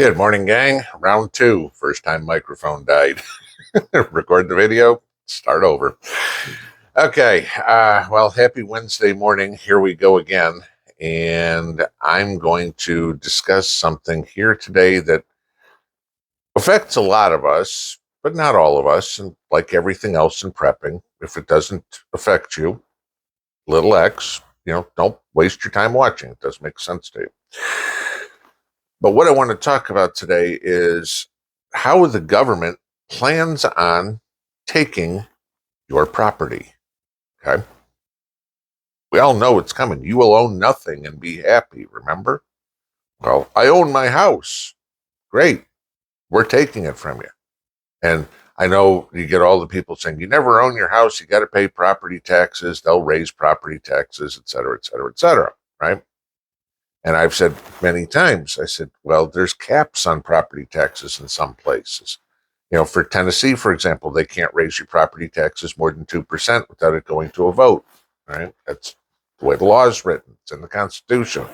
Good morning, gang. Round two. First time microphone died. Record the video, start over. Okay. Well, happy Wednesday morning. Here we go again. And I'm going to discuss something here today that affects a lot of us, but not all of us. And like everything else in prepping, if it doesn't affect you, little X, don't waste your time watching. It doesn't make sense to you. But what I want to talk about today is how the government plans on taking your property. Okay. We all know it's coming. You will own nothing and be happy, remember? Well, I own my house. Great. We're taking it from you. And I know you get all the people saying, you never own your house. You got to pay property taxes. They'll raise property taxes, et cetera, et cetera, et cetera. Right? And I've said many times, I said, well, there's caps on property taxes in some places. For Tennessee, for example, they can't raise your property taxes more than 2% without it going to a vote, right? That's the way the law is written. It's in the Constitution.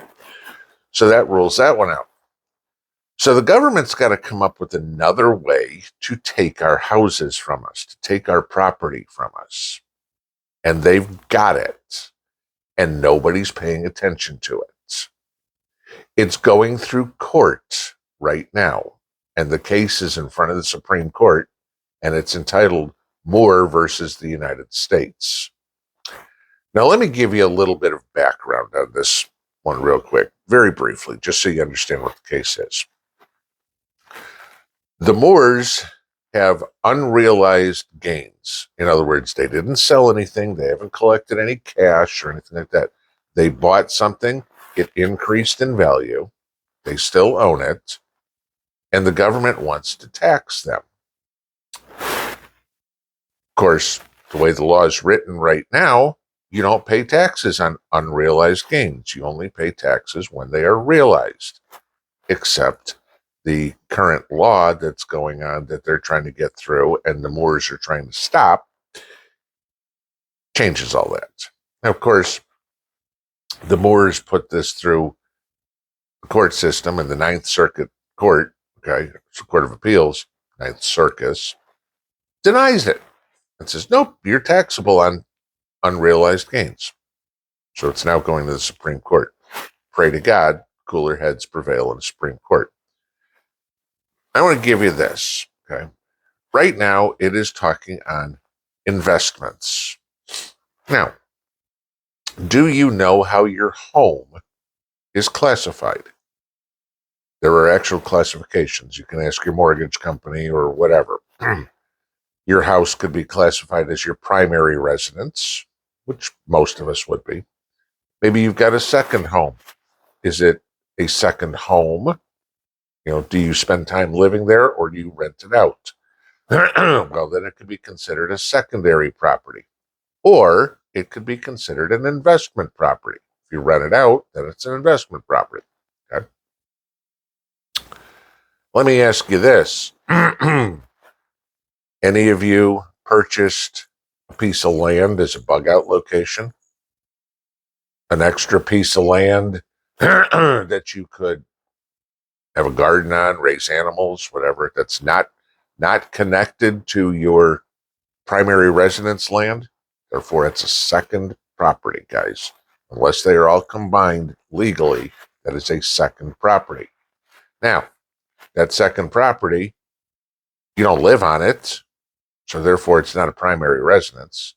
So that rules that one out. So the government's got to come up with another way to take our houses from us, to take our property from us. And they've got it. And nobody's paying attention to it. It's going through court right now, and the case is in front of the Supreme Court, and it's entitled Moore versus the United States. Now, let me give you a little bit of background on this one real quick, very briefly, just so you understand what the case is. The Moores have unrealized gains. In other words, they didn't sell anything. They haven't collected any cash or anything like that. They bought something. It increased in value. They still own it. And the government wants to tax them. Of course, the way the law is written right now, you don't pay taxes on unrealized gains. You only pay taxes when they are realized. Except the current law that's going on that they're trying to get through and the Moores are trying to stop changes all that. Now, of course, the Moores put this through the court system in the Ninth Circuit Court, okay, it's the Court of Appeals, Ninth Circus, denies it and says, nope, you're taxable on unrealized gains. So it's now going to the Supreme Court. Pray to God, cooler heads prevail in the Supreme Court. I want to give you this, okay? Right now, it is talking on investments. Now, do you know how your home is classified? There are actual classifications. You can ask your mortgage company or whatever. Your house could be classified as your primary residence, which most of us would be. Maybe you've got a second home. Is it a second home? Do you spend time living there or do you rent it out? Well, then it could be considered a secondary property. Or it could be considered an investment property. If you rent it out, then it's an investment property. Okay. Let me ask you this. Any of you purchased a piece of land as a bug out location? An extra piece of land that you could have a garden on, raise animals, whatever, that's not connected to your primary residence land? Therefore, it's a second property, guys. Unless they are all combined legally, that is a second property. Now, that second property, you don't live on it, so therefore it's not a primary residence.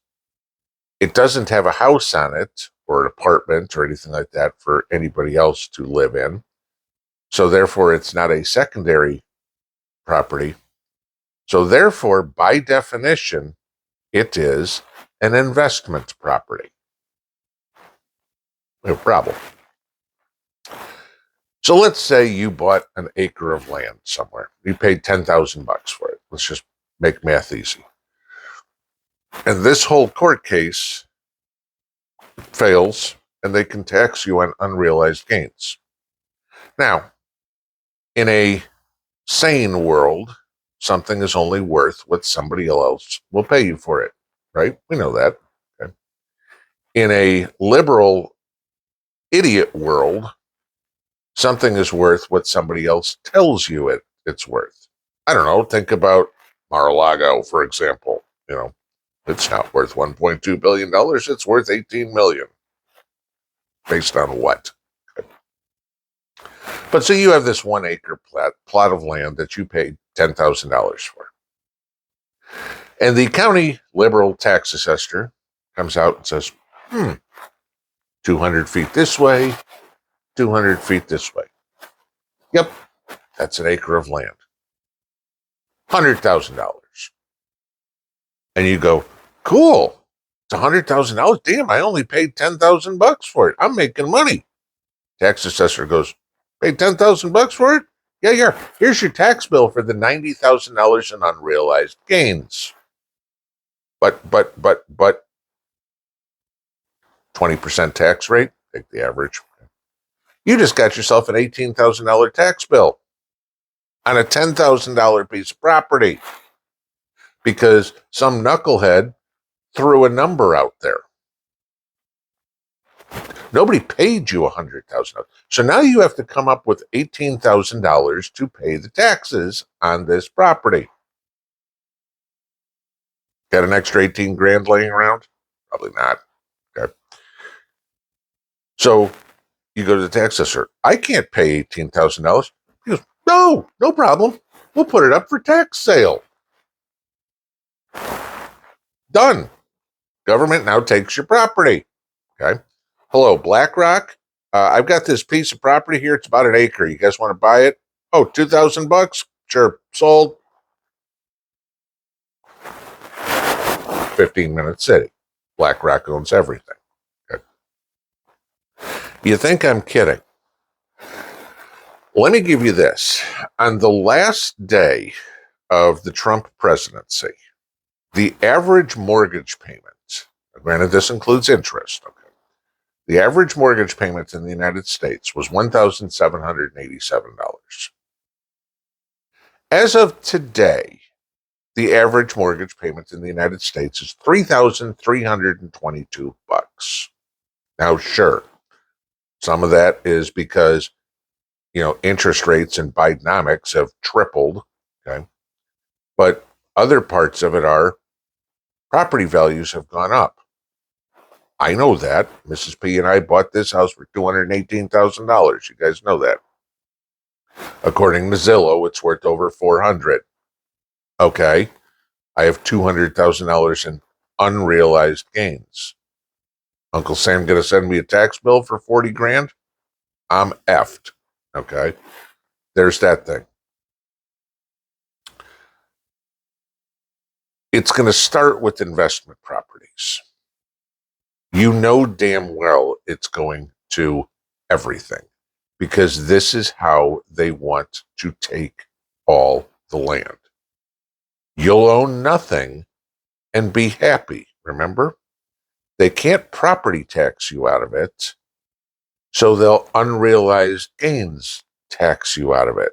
It doesn't have a house on it, or an apartment, or anything like that for anybody else to live in. So therefore, it's not a secondary property. So therefore, by definition, it is an investment property. No problem. So let's say you bought an acre of land somewhere. You paid $10,000 for it. Let's just make math easy. And this whole court case fails, and they can tax you on unrealized gains. Now, in a sane world, something is only worth what somebody else will pay you for it, right? We know that. Okay. In a liberal idiot world, something is worth what somebody else tells you it's worth. I don't know. Think about Mar-a-Lago, for example. It's not worth $1.2 billion. It's worth $18 million. Based on what? But so you have this 1 acre plot of land that you paid $10,000 for. And the county liberal tax assessor comes out and says, 200 feet this way, 200 feet this way. Yep, that's an acre of land. $100,000. And you go, cool. It's $100,000. Damn, I only paid $10,000 for it. I'm making money. Tax assessor goes, paid $10,000 for it? Yeah. Here's your tax bill for the $90,000 in unrealized gains. But 20% tax rate, take the average. You just got yourself an $18,000 tax bill on a $10,000 piece of property because some knucklehead threw a number out there. Nobody paid you $100,000. So now you have to come up with $18,000 to pay the taxes on this property. Got an extra 18 grand laying around? Probably not. Okay. So you go to the tax assessor. I can't pay $18,000. He goes, no problem. We'll put it up for tax sale. Done. Government now takes your property. Okay. Hello, BlackRock. I've got this piece of property here. It's about an acre. You guys want to buy it? Oh, $2,000? Sure. Sold. 15-minute city. BlackRock owns everything. Okay. You think I'm kidding? Let me give you this. On the last day of the Trump presidency, the average mortgage payment, granted this includes interest, okay, the average mortgage payment in the United States was $1,787. As of today, the average mortgage payment in the United States is $3,322. Now, sure, some of that is because, interest rates and Bidenomics have tripled, okay? But other parts of it are property values have gone up. I know that. Mrs. P and I bought this house for $218,000. You guys know that. According to Zillow, it's worth over $400,000. Okay. I have $200,000 in unrealized gains. Uncle Sam going to send me a tax bill for 40 grand? I'm effed. Okay. There's that thing. It's going to start with investment properties. You know damn well it's going to everything because this is how they want to take all the land. You'll own nothing and be happy, remember? They can't property tax you out of it, so they'll unrealized gains tax you out of it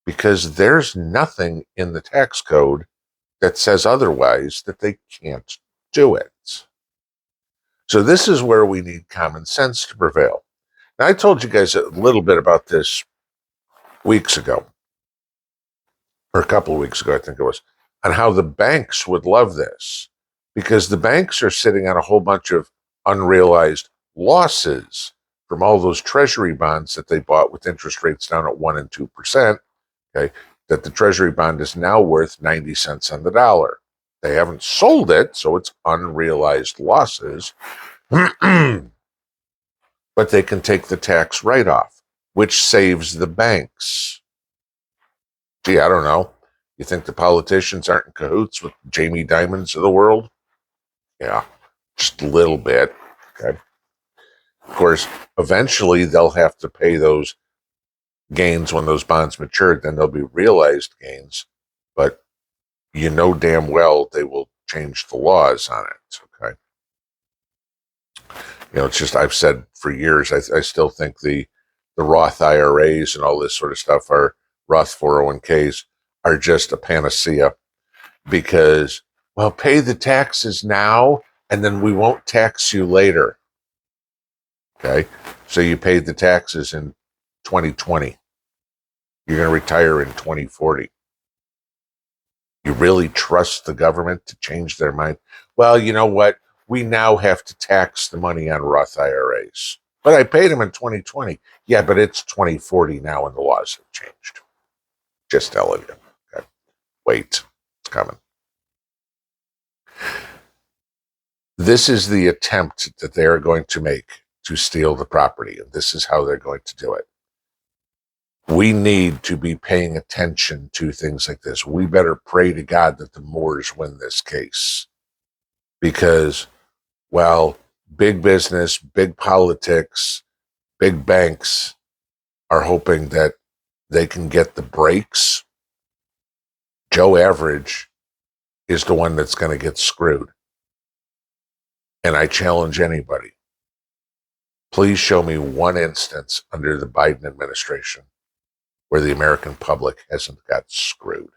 because there's nothing in the tax code that says otherwise that they can't do it. So this is where we need common sense to prevail. Now, I told you guys a little bit about this weeks ago, or a couple of weeks ago, I think it was, on how the banks would love this because the banks are sitting on a whole bunch of unrealized losses from all those treasury bonds that they bought with interest rates down at 1% and 2%, okay, that the treasury bond is now worth 90 cents on the dollar. They haven't sold it, so it's unrealized losses. But they can take the tax write-off, which saves the banks. Gee, I don't know. You think the politicians aren't in cahoots with Jamie Dimons of the world? Yeah, just a little bit. Okay. Of course, eventually they'll have to pay those gains when those bonds matured. Then they'll be realized gains. But you know damn well they will change the laws on it, okay? It's just, I've said for years, I still think the Roth IRAs and all this sort of stuff are, Roth 401ks, are just a panacea because, well, pay the taxes now and then we won't tax you later, okay? So you paid the taxes in 2020. You're going to retire in 2040. You really trust the government to change their mind? Well, you know what? We now have to tax the money on Roth IRAs. But I paid them in 2020. Yeah, but it's 2040 now and the laws have changed. Just telling you. Okay. Wait, it's coming. This is the attempt that they are going to make to steal the property, and this is how they're going to do it. We need to be paying attention to things like this. We better pray to God that the Moors win this case. Because, well, big business, big politics, big banks are hoping that they can get the breaks. Joe Average is the one that's going to get screwed. And I challenge anybody. Please show me one instance under the Biden administration where the American public hasn't got screwed.